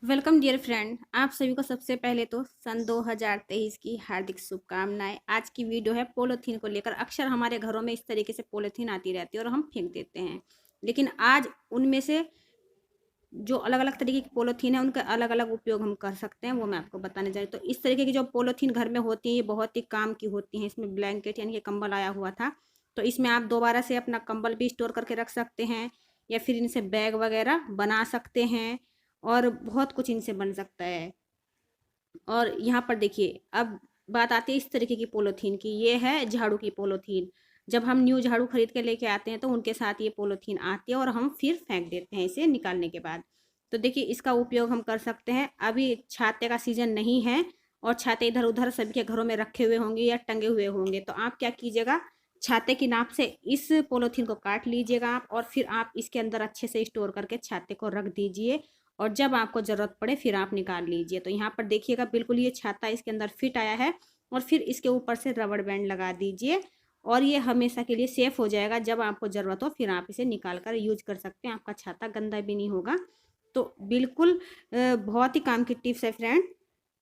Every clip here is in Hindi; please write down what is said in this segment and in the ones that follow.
वेलकम डियर फ्रेंड, आप सभी को सबसे पहले तो सन 2023 की हार्दिक शुभकामनाएं। आज की वीडियो है पॉलीथीन को लेकर। अक्सर हमारे घरों में इस तरीके से पॉलीथीन आती रहती है और हम फेंक देते हैं, लेकिन आज उनमें से जो अलग अलग तरीके की पॉलीथीन है उनका अलग अलग उपयोग हम कर सकते हैं, वो मैं आपको बताने जा रही हूँ। तो इस तरीके की जो पॉलीथीन घर में होती है ये बहुत ही काम की होती है। इसमें ब्लैंकेट यानी कि कंबल आया हुआ था, तो इसमें आप दोबारा से अपना कंबल भी स्टोर करके रख सकते हैं, या फिर इनसे बैग वगैरह बना सकते हैं और बहुत कुछ इनसे बन सकता है। और यहाँ पर देखिए, अब बात आती है इस तरीके की पॉलीथीन की। ये है झाड़ू की पॉलीथीन। जब हम न्यू झाड़ू खरीद के लेके आते हैं तो उनके साथ ये पॉलीथीन आती है और हम फिर फेंक देते हैं इसे निकालने के बाद। तो देखिए, इसका उपयोग हम कर सकते हैं। अभी छाते का सीजन नहीं है और छाते इधर उधर सभी के घरों में रखे हुए होंगे या टंगे हुए होंगे, तो आप क्या कीजिएगा, छाते की नाप से इस पॉलीथीन को काट लीजिएगा आप, और फिर आप इसके अंदर अच्छे से स्टोर करके छाते को रख दीजिए, और जब आपको ज़रूरत पड़े फिर आप निकाल लीजिए। तो यहाँ पर देखिएगा, बिल्कुल ये छाता इसके अंदर फिट आया है, और फिर इसके ऊपर से रबड़ बैंड लगा दीजिए और ये हमेशा के लिए सेफ हो जाएगा। जब आपको ज़रूरत हो फिर आप इसे निकाल कर यूज कर सकते हैं, आपका छाता गंदा भी नहीं होगा। तो बिल्कुल बहुत ही काम की टिप्स है फ्रेंड,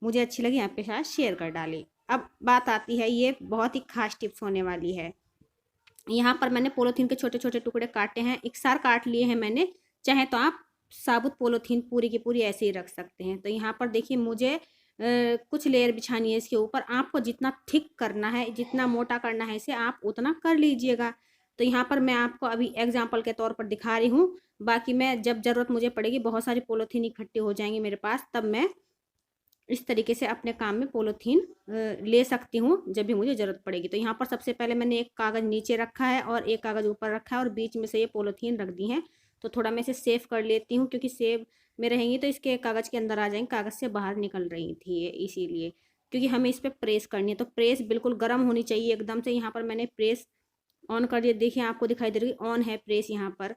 मुझे अच्छी लगी, आपके साथ शेयर कर डाली। अब बात आती है, ये बहुत ही खास टिप्स होने वाली है। यहाँ पर मैंने पॉलीथीन के छोटे छोटे टुकड़े काटे हैं, इकसार काट लिए हैं मैंने। चाहे तो आप साबुत पॉलीथीन पूरी की पूरी ऐसे ही रख सकते हैं। तो यहाँ पर देखिए, मुझे कुछ लेयर बिछानी है इसके ऊपर। आपको जितना थिक करना है, जितना मोटा करना है इसे, आप उतना कर लीजिएगा। तो यहाँ पर मैं आपको अभी एग्जाम्पल के तौर पर दिखा रही हूँ। बाकी मैं जब ज़रूरत मुझे पड़ेगी, बहुत सारी पॉलीथीन इकट्ठी हो जाएंगी मेरे पास, तब मैं इस तरीके से अपने काम में पॉलीथीन ले सकती हूँ जब भी मुझे ज़रूरत पड़ेगी। तो यहाँ पर सबसे पहले मैंने एक कागज़ नीचे रखा है और एक कागज़ ऊपर रखा है, और बीच में से ये पॉलीथीन रख दी है। तो थोड़ा मैं इसे सेव कर लेती हूँ, क्योंकि सेव में रहेंगी तो इसके कागज़ के अंदर आ जाएंगे, कागज़ से बाहर निकल रही थी ये इसीलिए, क्योंकि हमें इस पर प्रेस करनी है। तो प्रेस बिल्कुल गर्म होनी चाहिए एकदम से। यहाँ पर मैंने प्रेस ऑन कर दिया, देखिए आपको दिखाई दे रही है ऑन है प्रेस। यहाँ पर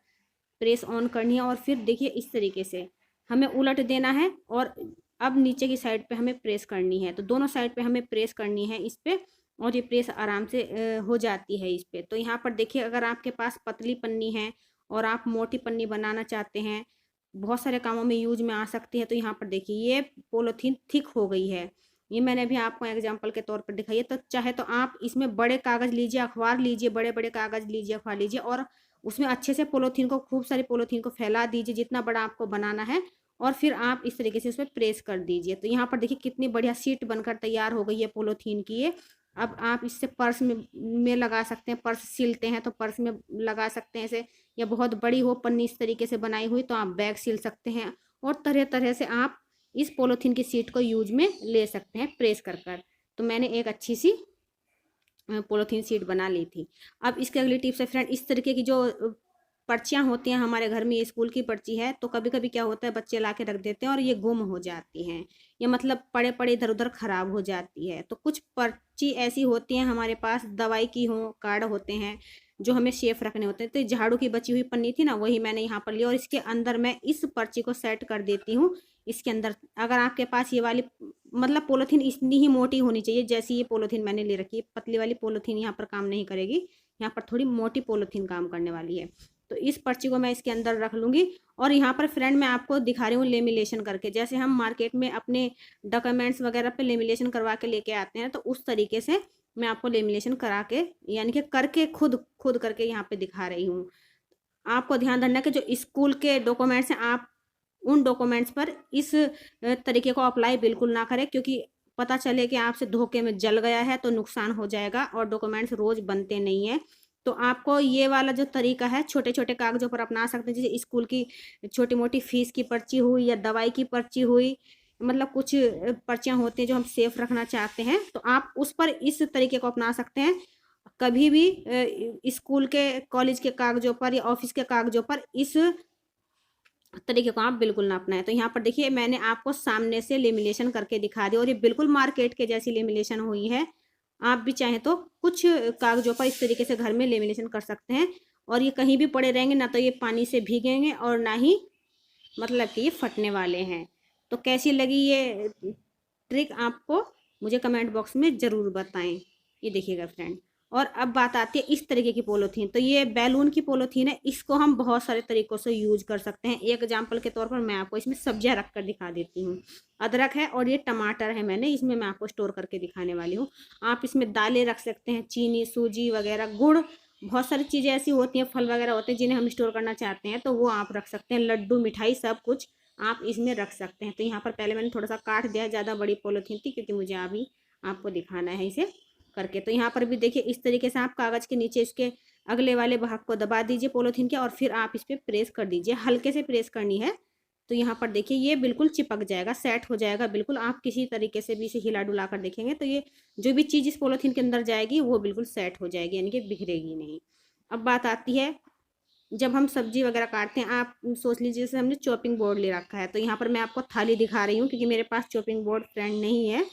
प्रेस ऑन करनी है, और फिर देखिए इस तरीके से हमें उलट देना है, और अब नीचे की साइड पे हमें प्रेस करनी है। तो दोनों साइड पे हमें प्रेस करनी है इस पे, और ये प्रेस आराम से हो जाती है इस पे। तो यहाँ पर देखिए, अगर आपके पास पतली पन्नी है और आप मोटी पन्नी बनाना चाहते हैं, बहुत सारे कामों में यूज में आ सकती है। तो यहाँ पर देखिए, ये पॉलीथीन थिक हो गई है। ये मैंने अभी आपको एग्जाम्पल के तौर पर दिखाई है। तो चाहे तो आप इसमें बड़े कागज़ लीजिए, अखबार लीजिए, बड़े बड़े कागज़ लीजिए, अखबार लीजिए, और उसमें अच्छे से पॉलीथीन को, खूब सारी पॉलीथीन को फैला दीजिए जितना बड़ा आपको बनाना है, और फिर आप इस तरीके से उसमें प्रेस कर दीजिए। तो यहाँ पर देखिए कितनी बढ़िया सीट बनकर तैयार हो गई है पॉलीथीन की ये। अब आप इससे पर्स में लगा सकते हैं, पर्स सिलते हैं तो पर्स में लगा सकते हैं इसे, या बहुत बड़ी हो पन्नी इस तरीके से बनाई हुई तो आप बैग सिल सकते हैं, और तरह तरह से आप इस पॉलीथीन की सीट को यूज में ले सकते हैं प्रेस कर कर। तो मैंने एक अच्छी सी पॉलीथीन सीट बना ली थी। अब इसके अगली टिप्स है फ्रेंड, इस तरीके की जो पर्चियाँ होती हैं हमारे घर में, ये स्कूल की पर्ची है, तो कभी कभी क्या होता है, बच्चे ला के रख देते हैं और ये गुम हो जाती हैं, या मतलब पड़े पड़े इधर उधर खराब हो जाती है। तो कुछ पर्ची ऐसी होती हैं हमारे पास, दवाई की हो कार्ड होते हैं जो हमें सेफ रखने होते हैं। तो झाड़ू की बची हुई पन्नी थी ना, वही मैंने यहाँ पर लिया, और इसके अंदर मैं इस पर्ची को सेट कर देती हूँ इसके अंदर। अगर आपके पास ये वाली, मतलब पॉलीथीन इतनी ही मोटी होनी चाहिए जैसी ये पॉलीथीन मैंने ले रखी है। पतली वाली पॉलीथीन यहाँ पर काम नहीं करेगी, यहाँ पर थोड़ी मोटी पॉलीथीन काम करने वाली है। तो इस पर्ची को मैं इसके अंदर रख लूँगी। और यहाँ पर फ्रेंड मैं आपको दिखा रही हूँ लेमिनेशन करके, जैसे हम मार्केट में अपने डॉक्यूमेंट्स वगैरह पे लेमिनेशन करवा के लेके आते हैं, तो उस तरीके से मैं आपको लेमिनेशन करा के, यानी कि करके, खुद खुद करके यहाँ पे दिखा रही हूँ। आपको ध्यान रखना कि जो स्कूल के डॉक्यूमेंट्स हैं, आप उन डॉक्यूमेंट्स पर इस तरीके को अप्लाई बिल्कुल ना करें, क्योंकि पता चले कि आपसे धोखे में जल गया है तो नुकसान हो जाएगा, और डॉक्यूमेंट्स रोज बनते नहीं है। तो आपको ये वाला जो तरीका है छोटे छोटे कागजों पर अपना सकते हैं, जैसे स्कूल की छोटी मोटी फीस की पर्ची हुई या दवाई की पर्ची हुई, मतलब कुछ पर्चियाँ होती हैं जो हम सेफ रखना चाहते हैं, तो आप उस पर इस तरीके को अपना सकते हैं। कभी भी स्कूल के, कॉलेज के कागजों पर या ऑफिस के कागजों पर इस तरीके को आप बिल्कुल ना अपनाएं। तो यहाँ पर देखिए, मैंने आपको सामने से लेमिनेशन करके दिखा दिया, और ये बिल्कुल मार्केट के जैसी लेमिनेशन हुई है। आप भी चाहें तो कुछ कागजों पर इस तरीके से घर में लेमिनेशन कर सकते हैं, और ये कहीं भी पड़े रहेंगे ना, तो ये पानी से भीगेंगे और ना ही मतलब कि ये फटने वाले हैं। तो कैसी लगी ये ट्रिक आपको, मुझे कमेंट बॉक्स में ज़रूर बताएं। ये देखिएगा फ्रेंड, और अब बात आती है इस तरीके की पॉलीथीन। तो ये बैलून की पॉलीथीन है, इसको हम बहुत सारे तरीक़ों से यूज़ कर सकते हैं। एक एग्जांपल के तौर पर मैं आपको इसमें सब्जियां रख कर दिखा देती हूँ। अदरक है और ये टमाटर है, मैंने इसमें मैं आपको स्टोर करके दिखाने वाली हूँ। आप इसमें दालें रख सकते हैं, चीनी, सूजी वगैरह, गुड़, बहुत सारी चीज़ें ऐसी होती हैं, फल वगैरह होते हैं जिन्हें हम स्टोर करना चाहते हैं तो वो आप रख सकते हैं। लड्डू, मिठाई, सब कुछ आप इसमें रख सकते हैं। तो यहाँ पर पहले मैंने थोड़ा सा काट दिया, ज़्यादा बड़ी पॉलीथीन थी क्योंकि मुझे अभी आपको दिखाना है इसे करके। तो यहाँ पर भी देखिए इस तरीके से आप कागज़ के नीचे इसके अगले वाले भाग को दबा दीजिए पॉलीथीन के, और फिर आप इस पर प्रेस कर दीजिए, हल्के से प्रेस करनी है। तो यहाँ पर देखिए ये बिल्कुल चिपक जाएगा, सेट हो जाएगा बिल्कुल। आप किसी तरीके से भी इसे हिला डुला कर देखेंगे तो ये जो भी चीज़ इस पॉलीथीन के अंदर जाएगी वो बिल्कुल सेट हो जाएगी, यानी कि बिखरेगी नहीं। अब बात आती है जब हम सब्जी वगैरह काटते हैं, आप सोच लीजिए जैसे हमने चॉपिंग बोर्ड ले रखा है, तो यहाँ पर मैं आपको थाली दिखा रही हूँ क्योंकि मेरे पास चॉपिंग बोर्ड फ्रेंड नहीं है।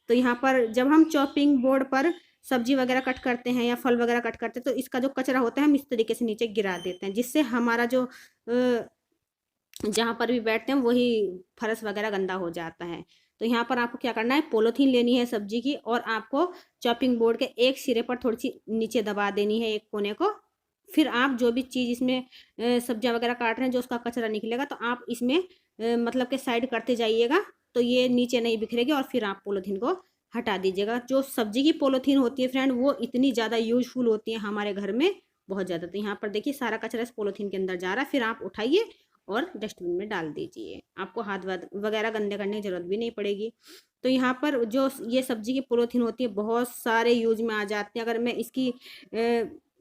तो यहाँ पर जब हम चॉपिंग बोर्ड पर सब्जी वगैरह कट करते हैं या फल वगैरह कट करते हैं तो इसका जो कचरा होता है हम इस तरीके से नीचे गिरा देते हैं, जिससे हमारा जो जहाँ पर भी बैठते हैं वही फर्श वगैरह गंदा हो जाता है। तो यहाँ पर आपको क्या करना है, पॉलीथीन लेनी है सब्जी की, और आपको चॉपिंग बोर्ड के एक सिरे पर थोड़ी सी नीचे दबा देनी है, एक कोने को। फिर आप जो भी चीज़ इसमें सब्जियाँ वगैरह काट रहे हैं, जो उसका कचरा निकलेगा तो आप इसमें मतलब के साइड करते जाइएगा, तो ये नीचे नहीं बिखरेगी। और फिर आप पॉलीथीन को हटा दीजिएगा। जो सब्जी की पॉलीथीन होती है फ्रेंड, वो इतनी ज़्यादा यूजफुल होती है हमारे घर में, बहुत ज़्यादा। तो यहाँ पर देखिए सारा कचरा इस पॉलीथीन के अंदर जा रहा है। फिर आप उठाइए और डस्टबिन में डाल दीजिए, आपको हाथ वगैरह गंदे करने की ज़रूरत भी नहीं पड़ेगी। तो यहाँ पर जो ये सब्जी की पॉलीथीन होती है बहुत सारे यूज में आ जाती है। अगर मैं इसकी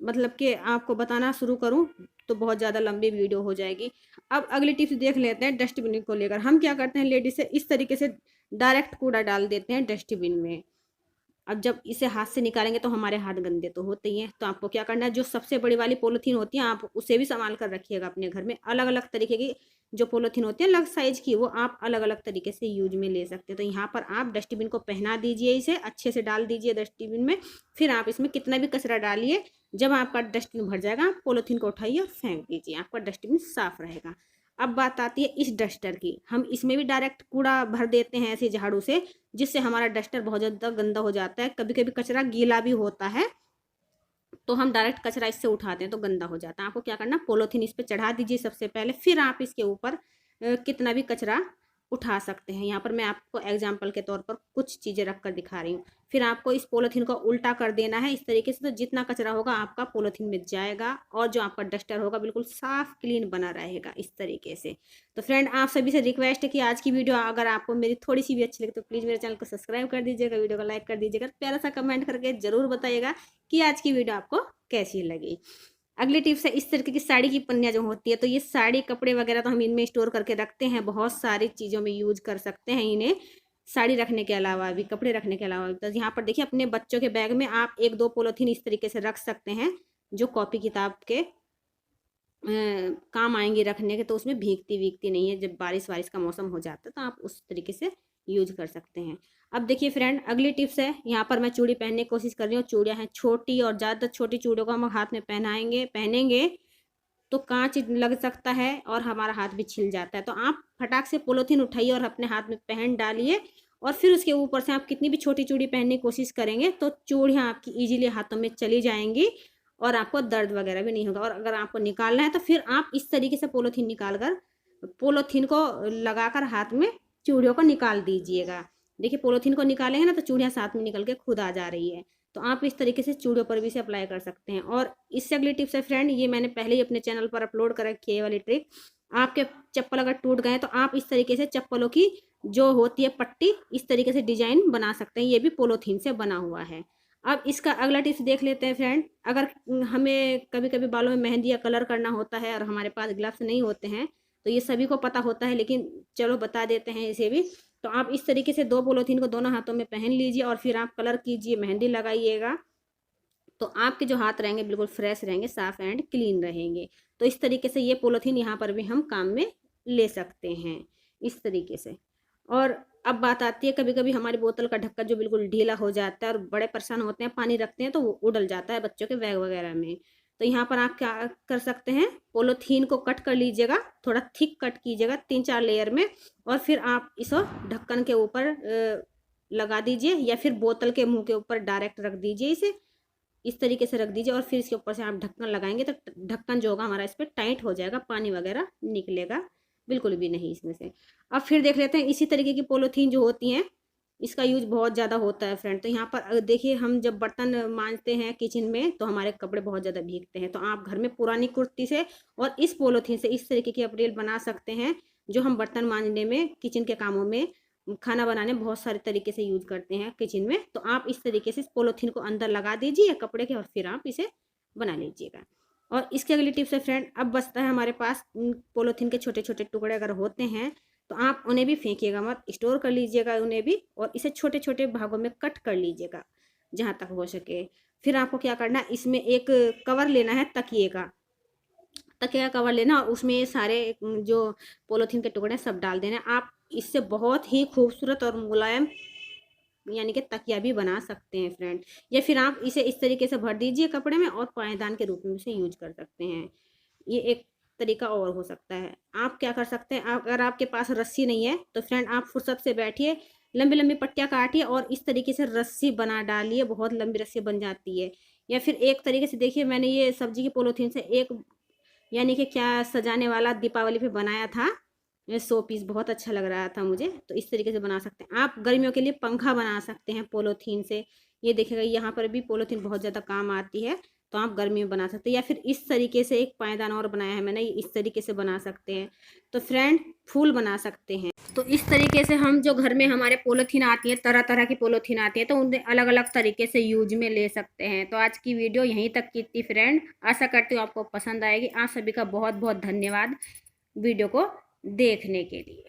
मतलब कि आपको बताना शुरू करूँ तो बहुत ज़्यादा लंबी वीडियो हो जाएगी। अब अगली टिप्स देख लेते हैं डस्टबिन को लेकर। हम क्या करते हैं लेडीज से, इस तरीके से डायरेक्ट कूड़ा डाल देते हैं डस्टबिन में। अब जब इसे हाथ से निकालेंगे तो हमारे हाथ गंदे तो होते ही हैं। तो आपको क्या करना है, जो सबसे बड़ी वाली पॉलीथीन होती है आप उसे भी संभाल कर रखिएगा अपने घर में। अलग अलग तरीके की जो पॉलीथीन होती है अलग साइज की, वो आप अलग अलग तरीके से यूज में ले सकते हैं। तो यहाँ पर आप डस्टबिन को पहना दीजिए, इसे अच्छे से डाल दीजिए डस्टबिन में। फिर आप इसमें कितना भी कचरा डालिए, जब आपका डस्टबिन भर जाएगा आप पॉलीथीन को उठाइए और फेंक दीजिए, आपका डस्टबिन साफ रहेगा। अब बात आती है इस डस्टर की। हम इसमें भी डायरेक्ट कूड़ा भर देते हैं ऐसे झाड़ू से, जिससे हमारा डस्टर बहुत ज़्यादा गंदा हो जाता है। कभी कभी कचरा गीला भी होता है, तो हम डायरेक्ट कचरा इससे उठाते हैं तो गंदा हो जाता है। आपको क्या करना, पॉलीथीन इस पर चढ़ा दीजिए सबसे पहले, फिर आप इसके ऊपर कितना भी कचरा उठा सकते हैं। यहाँ पर मैं आपको एग्जाम्पल के तौर पर कुछ चीज़ें रख कर दिखा रही हूँ। फिर आपको इस पॉलीथीन को उल्टा कर देना है इस तरीके से, तो जितना कचरा होगा आपका पॉलीथीन में जाएगा और जो आपका डस्टर होगा बिल्कुल साफ क्लीन बना रहेगा इस तरीके से। तो फ्रेंड आप सभी से रिक्वेस्ट है कि आज की वीडियो अगर आपको मेरी थोड़ी सी भी अच्छी लगे तो प्लीज़ मेरे चैनल को सब्सक्राइब कर दीजिएगा, वीडियो को लाइक कर दीजिएगा, प्यारा सा कमेंट करके जरूर बताइएगा कि आज की वीडियो आपको कैसी लगी। अगली टिप्स है इस तरीके की साड़ी की पन्नियाँ जो होती है, तो ये साड़ी कपड़े वगैरह तो हम इनमें स्टोर करके रखते हैं, बहुत सारी चीज़ों में यूज कर सकते हैं इन्हें, साड़ी रखने के अलावा भी, कपड़े रखने के अलावा भी। तो यहाँ पर देखिए अपने बच्चों के बैग में आप एक दो पॉलीथीन इस तरीके से रख सकते हैं, जो कॉपी किताब के काम आएंगे रखने के, तो उसमें भीगती वीगती नहीं है। जब बारिश वारिश का मौसम हो जाता है तो आप उस तरीके से यूज कर सकते हैं। अब देखिए फ्रेंड अगली टिप्स है, यहाँ पर मैं चूड़ी पहनने की कोशिश कर रही हूँ। चूड़ियाँ हैं छोटी, और ज़्यादा छोटी चूड़ियों को हम हाथ में पहनेंगे तो कांच लग सकता है और हमारा हाथ भी छिल जाता है। तो आप फटाक से पॉलीथीन उठाइए और अपने हाथ में पहन डालिए, और फिर उसके ऊपर से आप कितनी भी छोटी चूड़ी पहनने की कोशिश करेंगे तो चूड़ियाँ आपकी ईजिली हाथों में चली जाएंगी और आपको दर्द वगैरह भी नहीं होगा। और अगर आपको निकालना है तो फिर आप इस तरीके से पॉलीथीन निकाल कर, पॉलीथीन को लगाकर हाथ में चूड़ियों को निकाल दीजिएगा। देखिए पॉलीथीन को निकालेंगे ना तो चूड़ियाँ साथ में निकल के खुद आ जा रही है। तो आप इस तरीके से चूड़ियों पर भी इसे अप्लाई कर सकते हैं। और इससे अगली टिप्स है फ्रेंड, ये मैंने पहले ही अपने चैनल पर अपलोड कर रखी है ये वाली ट्रिक। आपके चप्पल अगर टूट गए तो आप इस तरीके से चप्पलों की जो होती है पट्टी, इस तरीके से डिजाइन बना सकते हैं, ये भी पॉलीथीन से बना हुआ है। अब इसका अगला टिप्स देख लेते हैं फ्रेंड। अगर हमें कभी कभी बालों में मेहंदी या कलर करना होता है और हमारे पास ग्लव्स नहीं होते हैं, तो ये सभी को पता होता है लेकिन चलो बता देते हैं इसे भी। तो आप इस तरीके से दो पॉलीथीन को दोनों हाथों में पहन लीजिए और फिर आप कलर कीजिए, मेहंदी लगाइएगा, तो आपके जो हाथ रहेंगे बिल्कुल फ्रेश रहेंगे, साफ एंड क्लीन रहेंगे। तो इस तरीके से ये पॉलीथीन यहाँ पर भी हम काम में ले सकते हैं इस तरीके से। और अब बात आती है कभी कभी हमारी बोतल का ढक्कन जो बिल्कुल ढीला हो जाता है और बड़े परेशान होते हैं, पानी रखते हैं तो वो उड़ल जाता है बच्चों के बैग वगैरह में। तो यहाँ पर आप क्या कर सकते हैं, पॉलीथीन को कट कर लीजिएगा, थोड़ा थिक कट कीजिएगा 3-4 लेयर में, और फिर आप इस ढक्कन के ऊपर लगा दीजिए या फिर बोतल के मुंह के ऊपर डायरेक्ट रख दीजिए इसे। इस तरीके से रख दीजिए और फिर इसके ऊपर से आप ढक्कन लगाएंगे तो ढक्कन जो होगा हमारा इस पर टाइट हो जाएगा, पानी वगैरह निकलेगा बिल्कुल भी नहीं इसमें से। अब फिर देख लेते हैं इसी तरीके की पॉलीथीन जो होती हैं, इसका यूज बहुत ज़्यादा होता है फ्रेंड। तो यहाँ पर देखिए, हम जब बर्तन मांजते हैं किचन में तो हमारे कपड़े बहुत ज़्यादा भीगते हैं, तो आप घर में पुरानी कुर्ती से और इस पॉलीथीन से इस तरीके की अपरेल बना सकते हैं, जो हम बर्तन मांजने में, किचन के कामों में, खाना बनाने में बहुत सारे तरीके से यूज करते हैं किचन में। तो आप इस तरीके से इस पॉलीथीन को अंदर लगा दीजिए कपड़े के और फिर आप इसे बना लीजिएगा। और इसकी अगली टिप्स है फ्रेंड, अब बचता है हमारे पास पॉलीथीन के छोटे छोटे टुकड़े अगर होते हैं तो आप उन्हें भी फेंकिएगा मत, स्टोर कर लीजिएगा उन्हें भी, और इसे छोटे छोटे भागों में कट कर लीजिएगा जहाँ तक हो सके। फिर आपको क्या करना है, इसमें एक कवर लेना है तकिए का, तकिए का कवर लेना और उसमें ये सारे जो पॉलीथीन के टुकड़े सब डाल देना। आप इससे बहुत ही खूबसूरत और मुलायम यानी कि तकिया भी बना सकते हैं फ्रेंड। या फिर आप इसे इस तरीके से भर दीजिए कपड़े में और पायदान के रूप में इसे यूज कर सकते हैं। ये एक तरीका और हो सकता है। आप क्या कर सकते हैं, अगर आपके पास रस्सी नहीं है तो फ्रेंड आप फुर्सत से बैठिए, लंबी लंबी पट्टियाँ काटिए और इस तरीके से रस्सी बना डालिए, बहुत लंबी रस्सी बन जाती है। या फिर एक तरीके से देखिए, मैंने ये सब्जी की पॉलीथीन से एक यानी कि क्या सजाने वाला दीपावली पे बनाया था, ये शो पीस बहुत अच्छा लग रहा था मुझे। तो इस तरीके से बना सकते हैं। आप गर्मियों के लिए पंखा बना सकते हैं पॉलीथीन से। ये देखिएगा यहाँ पर भी पॉलीथीन बहुत ज़्यादा काम आती है, तो आप गर्मी में बना सकते हैं। या फिर इस तरीके से एक पायदान और बनाया है मैंने, इस तरीके से बना सकते हैं। तो फ्रेंड फूल बना सकते हैं। तो इस तरीके से हम जो घर में हमारे पॉलीथीन आती है, तरह तरह की पॉलीथीन आती है, तो उन्हें अलग अलग तरीके से यूज में ले सकते हैं। तो आज की वीडियो यहीं तक की थी फ्रेंड, आशा करती हूँ आपको पसंद आएगी। आप सभी का बहुत बहुत धन्यवाद वीडियो को देखने के लिए।